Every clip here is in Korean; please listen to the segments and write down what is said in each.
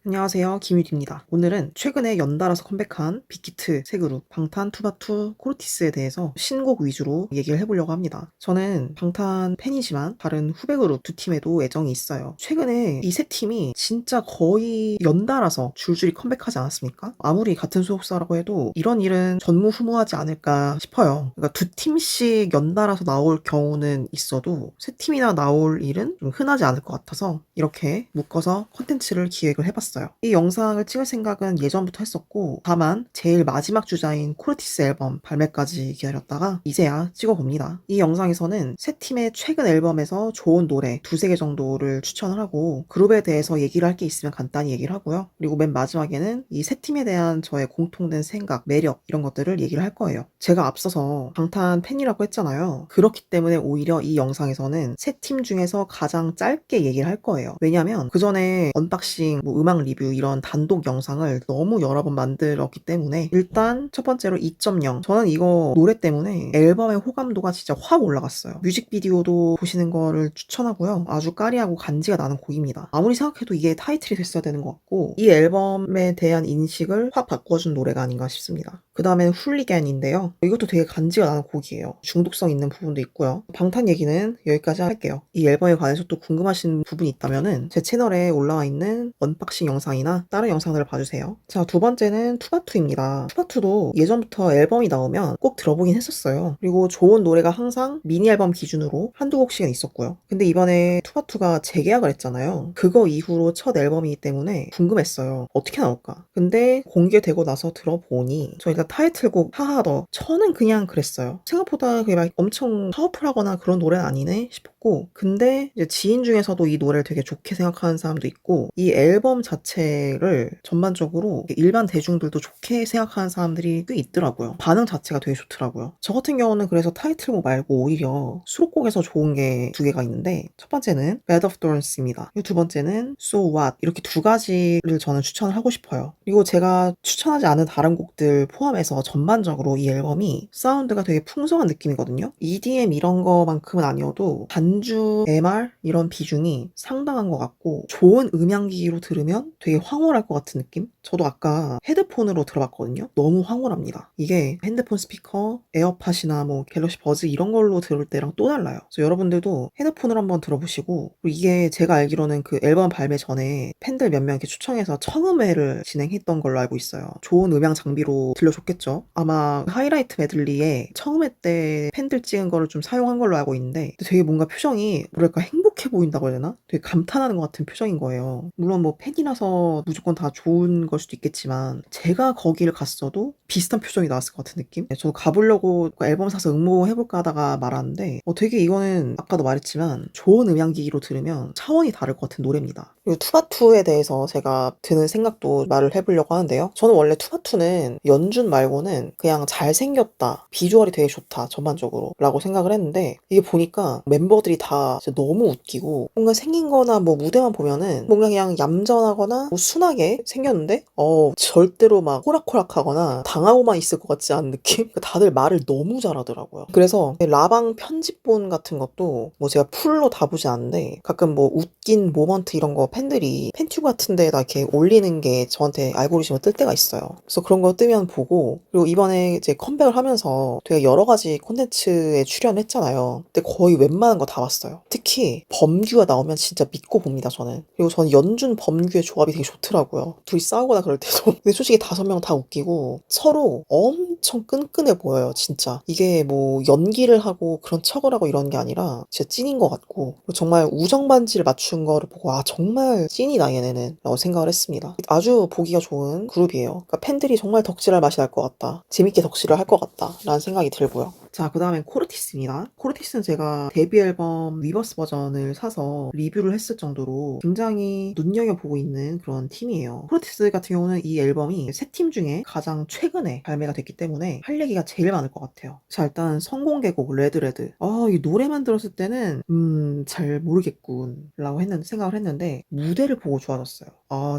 안녕하세요. 김유리입니다. 오늘은 최근에 연달아서 컴백한 빅히트 세 그룹 방탄, 투바투, 코르티스에 대해서 신곡 위주로 얘기를 해보려고 합니다. 저는 방탄 팬이지만 다른 후배 그룹 두 팀에도 애정이 있어요. 최근에 이 세 팀이 진짜 거의 연달아서 줄줄이 컴백하지 않았습니까? 아무리 같은 소속사라고 해도 이런 일은 전무후무하지 않을까 싶어요. 그러니까 두 팀씩 연달아서 나올 경우는 있어도 세 팀이나 나올 일은 좀 흔하지 않을 것 같아서 이렇게 묶어서 콘텐츠를 기획을 해봤어요. 이 영상을 찍을 생각은 예전부터 했었고, 다만 제일 마지막 주자인 코르티스 앨범 발매까지 기다렸다가 이제야 찍어봅니다. 이 영상에서는 세 팀의 최근 앨범에서 좋은 노래 두세 개 정도를 추천을 하고, 그룹에 대해서 얘기를 할 게 있으면 간단히 얘기를 하고요. 그리고 맨 마지막에는 이 세 팀에 대한 저의 공통된 생각, 매력 이런 것들을 얘기를 할 거예요. 제가 앞서서 방탄 팬이라고 했잖아요. 그렇기 때문에 오히려 이 영상에서는 세 팀 중에서 가장 짧게 얘기를 할 거예요. 왜냐면 그 전에 언박싱, 음악 리뷰 이런 단독 영상을 너무 여러 번 만들었기 때문에 일단 첫 번째로 2.0, 저는 이거 노래 때문에 앨범의 호감도가 진짜 확 올라갔어요. 뮤직비디오도 보시는 거를 추천하고요. 아주 까리하고 간지가 나는 곡입니다. 아무리 생각해도 이게 타이틀이 됐어야 되는 것 같고, 이 앨범에 대한 인식을 확 바꿔준 노래가 아닌가 싶습니다. 그 다음에는 훌리겐인데요. 이것도 되게 간지가 나는 곡이에요. 중독성 있는 부분도 있고요. 방탄 얘기는 여기까지 할게요. 이 앨범에 관해서 또 궁금하신 부분이 있다면은 제 채널에 올라와 있는 언박싱 영상이나 다른 영상들을 봐주세요. 자, 두 번째는 투바투입니다. 투바투도 예전부터 앨범이 나오면 꼭 들어보긴 했었어요. 그리고 좋은 노래가 항상 미니 앨범 기준으로 한두 곡씩은 있었고요. 근데 이번에 투바투가 재계약을 했잖아요. 그거 이후로 첫 앨범이기 때문에 궁금했어요. 어떻게 나올까? 근데 공개되고 나서 들어보니 저 일단 타이틀곡 하하더, 저는 그냥 그랬어요. 생각보다 그게 막 엄청 파워풀하거나 그런 노래는 아니네 싶었고, 근데 이제 지인 중에서도 이 노래를 되게 좋게 생각하는 사람도 있고, 이 앨범 자체를 전반적으로 일반 대중들도 좋게 생각하는 사람들이 꽤 있더라고요. 반응 자체가 되게 좋더라고요. 저 같은 경우는 그래서 타이틀곡 말고 오히려 수록곡에서 좋은 게 두 개가 있는데, 첫 번째는 Bed of Thorns입니다. 두 번째는 So What, 이렇게 두 가지를 저는 추천을 하고 싶어요. 그리고 제가 추천하지 않은 다른 곡들 포함해서 전반적으로 이 앨범이 사운드가 되게 풍성한 느낌이거든요. EDM 이런 거만큼은 아니어도 반주, MR 이런 비중이 상당한 것 같고, 좋은 음향기기로 들으면 되게 황홀할 것 같은 느낌? 저도 아까 헤드폰으로 들어봤거든요. 너무 황홀합니다. 이게 핸드폰 스피커, 에어팟이나 갤럭시 버즈 이런 걸로 들을 때랑 또 달라요. 그래서 여러분들도 헤드폰을 한번 들어보시고, 그리고 이게 제가 알기로는 그 앨범 발매 전에 팬들 몇 명 이렇게 초청해서 청음회를 진행했던 걸로 알고 있어요. 좋은 음향 장비로 들려줬겠죠. 아마 하이라이트 메들리에 청음회 때 팬들 찍은 거를 좀 사용한 걸로 알고 있는데, 되게 뭔가 표정이 뭐랄까 행복해 보인다고 해야 되나? 되게 감탄하는 것 같은 표정인 거예요. 물론 팬이라서 무조건 다 좋은 걸 수도 있겠지만, 제가 거기를 갔어도 비슷한 표정이 나왔을 것 같은 느낌? 저도 가보려고 앨범 사서 응모해볼까 하다가 말았는데, 되게 이거는 아까도 말했지만 좋은 음향기기로 들으면 차원이 다를 것 같은 노래입니다. 그리고 투바투에 대해서 제가 드는 생각도 말을 해보려고 하는데요. 저는 원래 투바투는 연준 말고는 그냥 잘생겼다, 비주얼이 되게 좋다 전반적으로 라고 생각을 했는데, 이게 보니까 멤버들이 다 진짜 너무 웃기고, 뭔가 생긴 거나 무대만 보면은 뭔가 그냥 얌전하거나 순하게 생겼는데 절대로 막 호락호락하거나 당하고만 있을 것 같지 않은 느낌? 다들 말을 너무 잘하더라고요. 그래서 라방 편집본 같은 것도 제가 풀로 다 보지 않는데, 가끔 웃긴 모먼트 이런 거 팬들이 팬튜브 같은 데에다 이렇게 올리는 게 저한테 알고리즘에 뜰 때가 있어요. 그래서 그런 거 뜨면 보고, 그리고 이번에 이제 컴백을 하면서 되게 여러 가지 콘텐츠에 출연했잖아요. 근데 거의 웬만한 거 다 봤어요. 특히 범규가 나오면 진짜 믿고 봅니다, 저는. 그리고 저는 연준 범규의 조합이 되게 좋더라고요. 둘이 싸우거나 그럴 때도. 근데 솔직히 5명 다 웃기고 서로 엄청 끈끈해 보여요, 진짜. 이게 연기를 하고 그런 척을 하고 이런 게 아니라 진짜 찐인 것 같고, 정말 우정 반지를 맞춘 거를 보고 정말 찐이다 얘네는 라고 생각을 했습니다. 아주 보기가 좋은 그룹이에요. 그러니까 팬들이 정말 덕질할 맛이 날 것 같다, 재밌게 덕질을 할 것 같다 라는 생각이 들고요. 자, 그 다음엔 코르티스입니다. 코르티스는 제가 데뷔 앨범 리버스 버전을 사서 리뷰를 했을 정도로 굉장히 눈여겨보고 있는 그런 팀이에요. 코르티스 같은 경우는 이 앨범이 세 팀 중에 가장 최근에 발매가 됐기 때문에 때문에 할 얘기가 제일 많을 것 같아요. 자, 일단 성공개곡 레드레드. 이 노래만 들었을 때는 잘 모르겠군 라고 생각을 했는데 무대를 보고 좋아졌어요.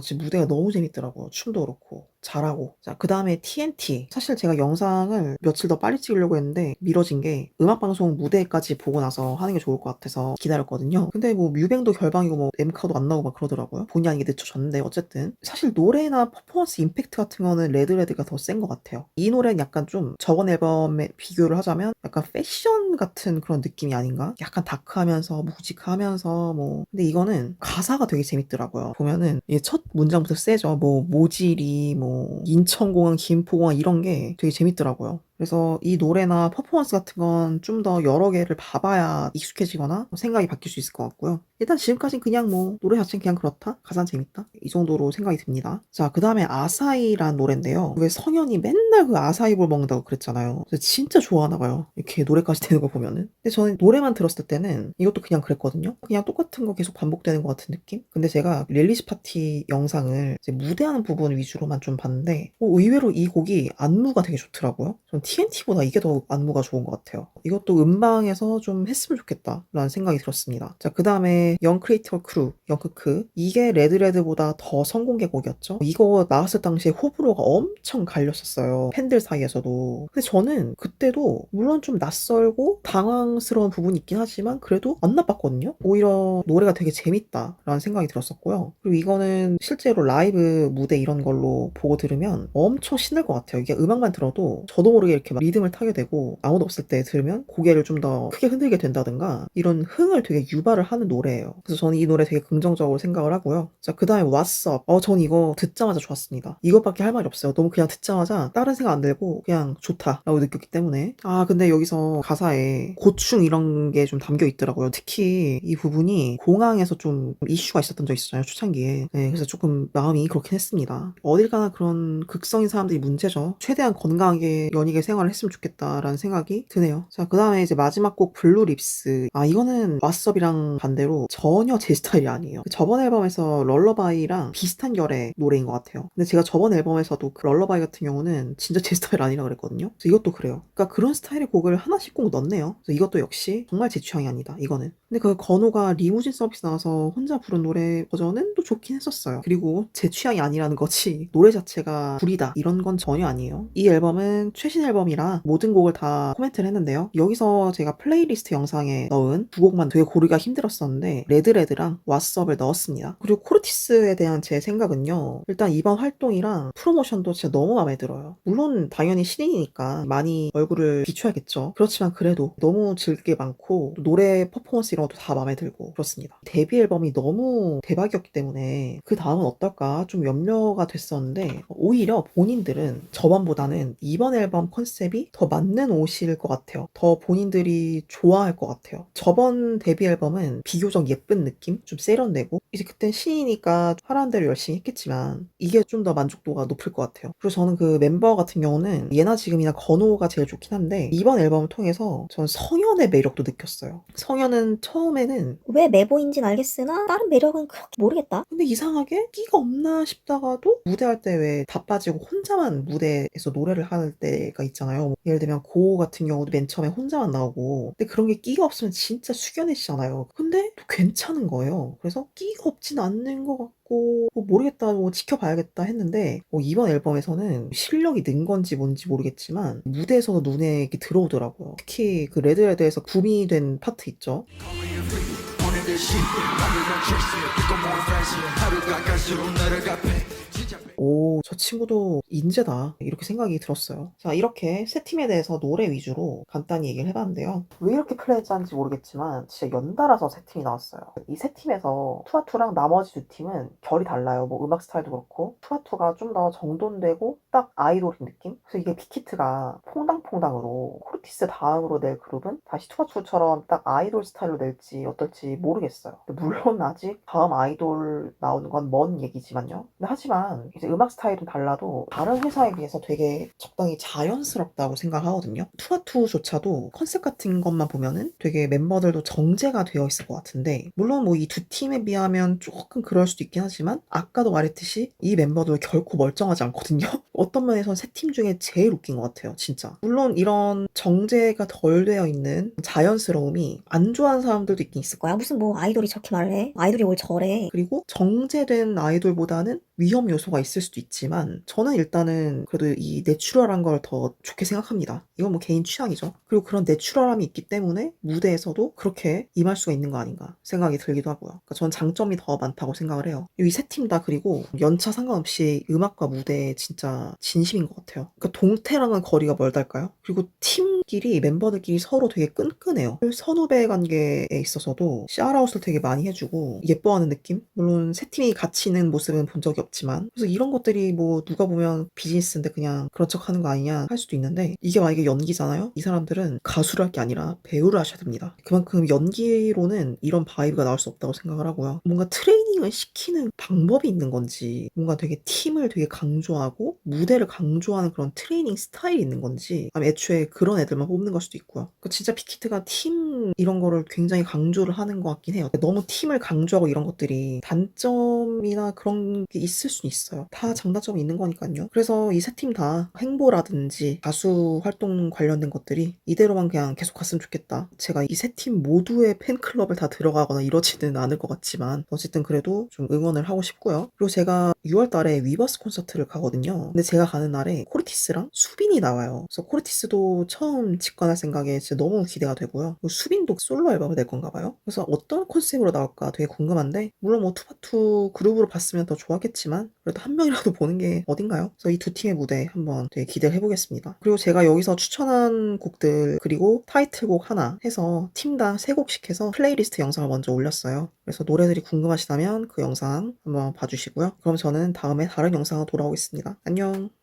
진짜 무대가 너무 재밌더라고요. 춤도 그렇고 잘하고. 자, 그 다음에 TNT. 사실 제가 영상을 며칠 더 빨리 찍으려고 했는데 미뤄진 게 음악방송 무대까지 보고 나서 하는 게 좋을 것 같아서 기다렸거든요. 근데 뭐 뮤뱅도 결방이고 뭐 엠카도 안 나오고 막 그러더라고요. 본의 아니게 늦춰졌는데 어쨌든 사실 노래나 퍼포먼스 임팩트 같은 거는 레드레드가 더 센 것 같아요. 이 노래는 약간 좀 저번 앨범에 비교를 하자면 약간 패션 같은 그런 느낌이 아닌가? 약간 다크하면서 묵직하면서 뭐 근데 이거는 가사가 되게 재밌더라고요. 보면은 이게 첫 문장부터 세죠. 뭐 모질이 뭐 인천공항 김포공항 이런 게 되게 재밌더라고요. 그래서 이 노래나 퍼포먼스 같은 건 좀 더 여러 개를 봐봐야 익숙해지거나 생각이 바뀔 수 있을 것 같고요. 일단 지금까지는 그냥 뭐 노래 자체는 그냥 그렇다? 가사는 재밌다? 이 정도로 생각이 듭니다. 자, 그 다음에 아사히란 노래인데요. 왜 성현이 맨날 그 아사히볼 먹는다고 그랬잖아요. 그래서 진짜 좋아하나 봐요. 이렇게 노래까지 되는 거 보면은. 근데 저는 노래만 들었을 때는 이것도 그냥 그랬거든요. 그냥 똑같은 거 계속 반복되는 것 같은 느낌? 근데 제가 릴리즈 파티 영상을 이제 무대하는 부분 위주로만 좀 봤는데 의외로 이 곡이 안무가 되게 좋더라고요. 전 TNT보다 이게 더 안무가 좋은 것 같아요. 이것도 음방에서 좀 했으면 좋겠다라는 생각이 들었습니다. 자, 그 다음에 영 크리에이터 크루, 영크크. 이게 레드레드보다 더 성공개곡이었죠. 이거 나왔을 당시에 호불호가 엄청 갈렸었어요. 팬들 사이에서도. 근데 저는 그때도 물론 좀 낯설고 당황스러운 부분이 있긴 하지만 그래도 안 나빴거든요. 오히려 노래가 되게 재밌다라는 생각이 들었었고요. 그리고 이거는 실제로 라이브 무대 이런 걸로 보고 들으면 엄청 신날 것 같아요. 이게 음악만 들어도 저도 모르게 이렇게 막 리듬을 타게 되고 아무도 없을 때 들으면 고개를 좀 더 크게 흔들게 된다든가 이런 흥을 되게 유발을 하는 노래예요. 그래서 저는 이 노래 되게 긍정적으로 생각을 하고요. 자, 그 다음에 What's Up. 전 이거 듣자마자 좋았습니다. 이것밖에 할 말이 없어요. 너무 그냥 듣자마자 다른 생각 안 들고 그냥 좋다라고 느꼈기 때문에. 근데 여기서 가사에 고충 이런 게 좀 담겨 있더라고요. 특히 이 부분이 공항에서 좀 이슈가 있었던 적 있었잖아요. 초창기에. 네, 그래서 조금 마음이 그렇긴 했습니다. 어딜 가나 그런 극성인 사람들이 문제죠. 최대한 건강하게 연예계 생활을 했으면 좋겠다라는 생각이 드네요. 자, 그 다음에 이제 마지막 곡 블루립스. 이거는 왓썹이랑 반대로 전혀 제 스타일이 아니에요. 저번 앨범에서 럴러바이랑 비슷한 결의 노래인 것 같아요. 근데 제가 저번 앨범에서도 그 럴러바이 같은 경우는 진짜 제 스타일 아니라 그랬거든요. 그래서 이것도 그래요. 그러니까 그런 스타일의 곡을 하나씩 꼭 넣네요. 그래서 이것도 역시 정말 제 취향이 아니다. 이거는. 근데 그 건호가 리무진 서비스 나와서 혼자 부른 노래 버전은 또 좋긴 했었어요. 그리고 제 취향이 아니라는 거지 노래 자체가 구리다 이런 건 전혀 아니에요. 이 앨범은 최신 앨범이라 모든 곡을 다 코멘트를 했는데요. 여기서 제가 플레이리스트 영상에 넣은 두 곡만 되게 고르기가 힘들었었는데 레드레드랑 왓썹을 넣었습니다. 그리고 코르티스에 대한 제 생각은요. 일단 이번 활동이랑 프로모션도 진짜 너무 마음에 들어요. 물론 당연히 신인이니까 많이 얼굴을 비춰야겠죠. 그렇지만 그래도 너무 즐길 게 많고 노래 퍼포먼스 이런 것도 다 마음에 들고 그렇습니다. 데뷔 앨범이 너무 대박이었기 때문에 그 다음은 어떨까 좀 염려가 됐었는데 오히려 본인들은 저번보다는 이번 앨범 컨셉이 더 맞는 옷일 것 같아요. 더 본인들이 좋아할 것 같아요. 저번 데뷔 앨범은 비교적 예쁜 느낌? 좀 세련되고 이제 그땐 신이니까 하라는 대로 열심히 했겠지만 이게 좀 더 만족도가 높을 것 같아요. 그리고 저는 그 멤버 같은 경우는 예나 지금이나 건호가 제일 좋긴 한데 이번 앨범을 통해서 전 성현의 매력도 느꼈어요. 성현은 처음에는 왜 메보인진 알겠으나 다른 매력은 그렇게 모르겠다. 근데 이상하게 끼가 없나 싶다가도 무대할 때 왜 다 빠지고 혼자만 무대에서 노래를 할 때가 있잖아요. 뭐 예를 들면 고호 같은 경우도 맨 처음에 혼자만 나오고 근데 그런 게 끼가 없으면 진짜 숙연해지잖아요. 근데 또 괜찮은 거예요. 그래서 끼가 없진 않는 것 같고 모르겠다 뭐 지켜봐야겠다 했는데 이번 앨범에서는 실력이 는 건지 뭔지 모르겠지만 무대에서도 눈에 이렇게 들어오더라고요. 특히 그 레드레드에서 붐이 된 파트 있죠. 저 친구도 인재다. 이렇게 생각이 들었어요. 자, 이렇게 세 팀에 대해서 노래 위주로 간단히 얘기를 해봤는데요. 왜 이렇게 플레이했는지 모르겠지만 진짜 연달아서 세 팀이 나왔어요. 이 세 팀에서 투아투랑 나머지 두 팀은 결이 달라요. 뭐 음악 스타일도 그렇고 투아투가 좀 더 정돈되고 딱 아이돌인 느낌? 그래서 이게 빅히트가 퐁당퐁당으로 코르티스 다음으로 낼 그룹은 다시 투아투처럼 딱 아이돌 스타일로 낼지 어떨지 모르겠어요. 물론 아직 다음 아이돌 나오는 건 먼 얘기지만요. 근데 하지만 이제 음악 스타일은 달라도 다른 회사에 비해서 되게 적당히 자연스럽다고 생각하거든요. 투아투조차도 컨셉 같은 것만 보면은 되게 멤버들도 정제가 되어 있을 것 같은데 물론 뭐 이 두 팀에 비하면 조금 그럴 수도 있긴 하지만 아까도 말했듯이 이 멤버들 결코 멀쩡하지 않거든요. 어떤 면에선 세 팀 중에 제일 웃긴 것 같아요, 진짜. 물론 이런 정제가 덜 되어 있는 자연스러움이 안 좋아하는 사람들도 있긴 있을 거야. 거야. 무슨 뭐 아이돌이 저렇게 말을 해? 아이돌이 뭘 저래? 그리고 정제된 아이돌보다는 위험 요소가 있을 수도 있지만 저는 일단은 그래도 이 내추럴한 걸 더 좋게 생각합니다. 이건 뭐 개인 취향이죠. 그리고 그런 내추럴함이 있기 때문에 무대에서도 그렇게 임할 수가 있는 거 아닌가 생각이 들기도 하고요. 그러니까 저는 장점이 더 많다고 생각을 해요. 이 세 팀 다 그리고 연차 상관없이 음악과 무대에 진짜 진심인 것 같아요. 그러니까 동태랑은 거리가 멀달까요? 그리고 팀끼리 멤버들끼리 서로 되게 끈끈해요. 선후배 관계에 있어서도 샤라웃을 되게 많이 해주고 예뻐하는 느낌? 물론 세 팀이 같이 있는 모습은 본 적이 없지만 그래서 이런 것들이 뭐 누가 보면 비즈니스인데 그냥 그런 척 하는 거 아니냐 할 수도 있는데 이게 만약에 연기잖아요? 이 사람들은 가수를 할 게 아니라 배우를 하셔야 됩니다. 그만큼 연기로는 이런 바이브가 나올 수 없다고 생각을 하고요. 뭔가 트레이닝을 시키는 방법이 있는 건지 뭔가 되게 팀을 되게 강조하고 무대를 강조하는 그런 트레이닝 스타일이 있는 건지 아니면 애초에 그런 애들만 뽑는 걸 수도 있고요. 그러니까 진짜 빅히트가 팀 이런 거를 굉장히 강조를 하는 것 같긴 해요. 너무 팀을 강조하고 이런 것들이 단점이나 그런 게 있을 수 있어요. 다 장단점이 있는 거니까요. 그래서 이 세 팀 다 행보라든지 가수 활동 관련된 것들이 이대로만 그냥 계속 갔으면 좋겠다. 제가 이 세 팀 모두의 팬클럽을 다 들어가거나 이러지는 않을 것 같지만 어쨌든 그래도 좀 응원을 하고 싶고요. 그리고 제가 6월 달에 위버스 콘서트를 가거든요. 근데 제가 가는 날에 코르티스랑 수빈이 나와요. 그래서 코르티스도 처음 직관할 생각에 진짜 너무 기대가 되고요. 그리고 수빈도 솔로 앨범을 낼 건가 봐요. 그래서 어떤 컨셉으로 나올까 되게 궁금한데 물론 뭐 투바투 그룹으로 봤으면 더 좋았겠지만 그래도 한 명이라도 보는 게 어딘가요? 그래서 이 두 팀의 무대 한번 되게 기대를 해보겠습니다. 그리고 제가 여기서 추천한 곡들 그리고 타이틀곡 하나 해서 팀당 3곡씩 해서 플레이리스트 영상을 먼저 올렸어요. 그래서 노래들이 궁금하시다면 그 영상 한번 봐주시고요. 그럼 저는 다음에 다른 영상으로 돌아오겠습니다. 안녕.